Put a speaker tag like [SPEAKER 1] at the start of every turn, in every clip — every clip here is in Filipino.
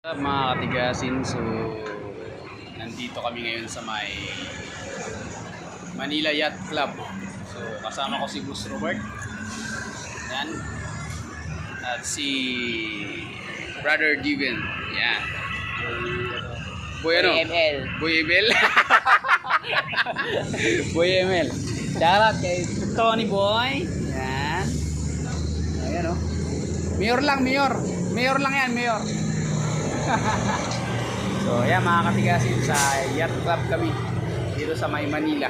[SPEAKER 1] Mga katigasin, so nandito kami ngayon sa may Manila Yacht Club. So kasama ko si Boss Robert, yan, at si Brother Diven, yan. Boy ano?
[SPEAKER 2] ML.
[SPEAKER 1] Boy ML. Boy ML. Shoutout kay Tony Boy. Yan. Ayan o. Mayor lang, mayor. Mayor lang yan, mayor. So ayan mga katigasin, sa Yacht Club kami dito sa may Manila.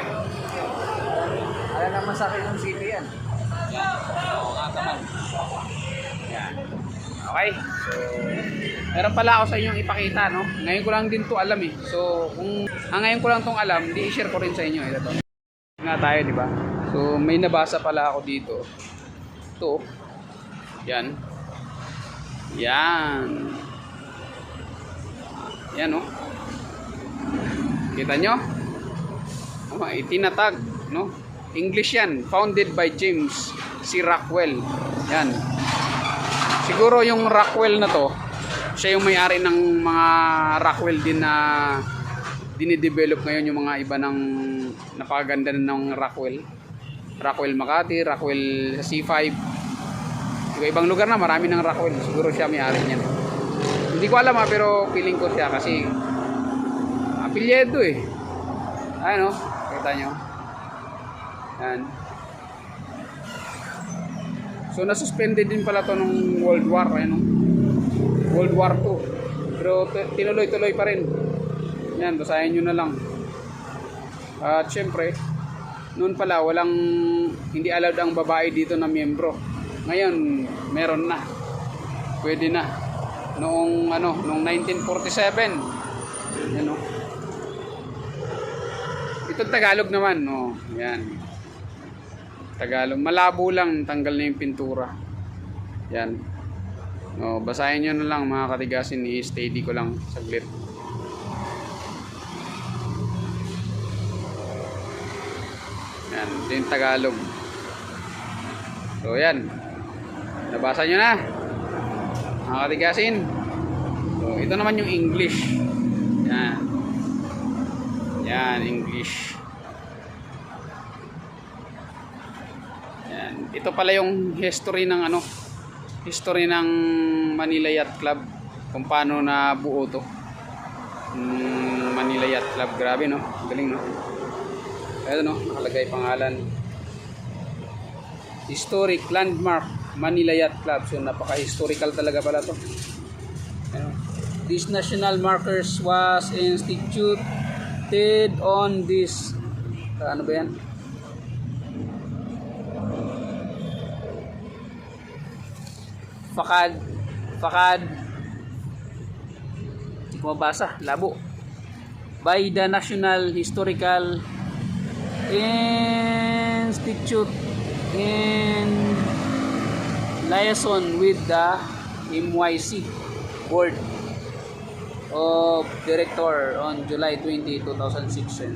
[SPEAKER 2] Alam naman sa akin yung city yan.
[SPEAKER 1] Yan. Oo nga naman. Yan. Okay. So meron pala ako sa inyong ipakita, no? Ngayon ko lang din to alam eh. So kung ngayon ko lang tong alam, di i-share ko rin sa inyo. Ito to. Nga tayo, di ba? So may nabasa pala ako dito. Ito. Yan. Yan. Yan o. Kita nyo? Itinatag, no? English yan. Founded by James C. Rockwell. Yan. Siguro yung Rockwell na to, siya yung may-ari ng mga Rockwell din na dinidevelop ngayon, yung mga iba ng napakaganda ng Rockwell. Rockwell Makati, Rockwell sa C5. Ibang lugar na marami ng Rockwell. Siguro siya may-ari niyan. Hindi ko alam pero feeling ko siya kasi apelyido eh. Ayun o, kita nyo. Yan. So nasuspended din pala to nung World War, ayun o. World War II. Pero tinuloy-tuloy pa rin. Yan, basahin nyo na lang. At syempre, noon pala hindi allowed ang babae dito na miyembro. Ngayon, meron na. Pwede na. Noong 1947. Yan o. Ito Tagalog naman, no. Yan. Tagalog. Malabo lang, tanggal na yung pintura. Yan. No, basahin niyo na lang mga katigasin, i-steady ko lang saglit. Yan, ito yung Tagalog. So yan. Nabasa niyo na mga katigasin. So ito naman yung English. Yan. Yan, English. Yan. Ito pala yung history ng history ng Manila Yacht Club, kung paano nabuo to. Manila Yacht Club, grabe no, galing no. Ayun no, nakalagay pangalan. Historic Landmark Manila Yacht Club. So napaka-historical talaga pala to. This national markers was instituted on this ano ba yan? Fakad hindi ko mabasa, labo, by the National Historical Institute in liaison with the MYC Board of Director on July 20, 2006.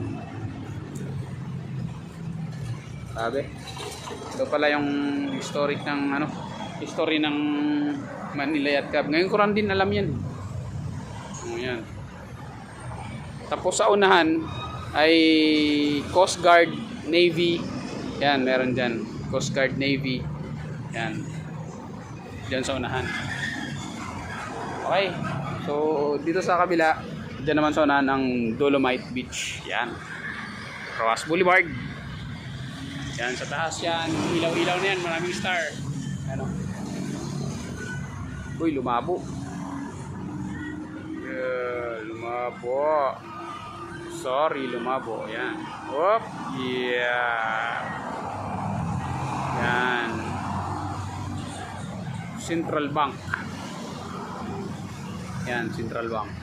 [SPEAKER 1] Sabi, ito pala yung historic ng history ng Manila Yacht Club. Ngayon ko lang din alam yan. Ayan. Tapos sa unahan ay Coast Guard, Navy. Yan, meron dyan. Coast Guard, Navy. Yan. Diyan sa unahan. Okay. So, dito sa kabila, diyan naman sa unahan ang Dolomite Beach. Yan. Roas Boulevard. Yan, sa taas yan. Ilaw-ilaw na yan. Maraming star. Ano? Uy, lumabo. Yeah, lumabo. Sorry, lumabo. Yan. Whoop. Yeah. Yan. Central Bank. Yan, Central Bank.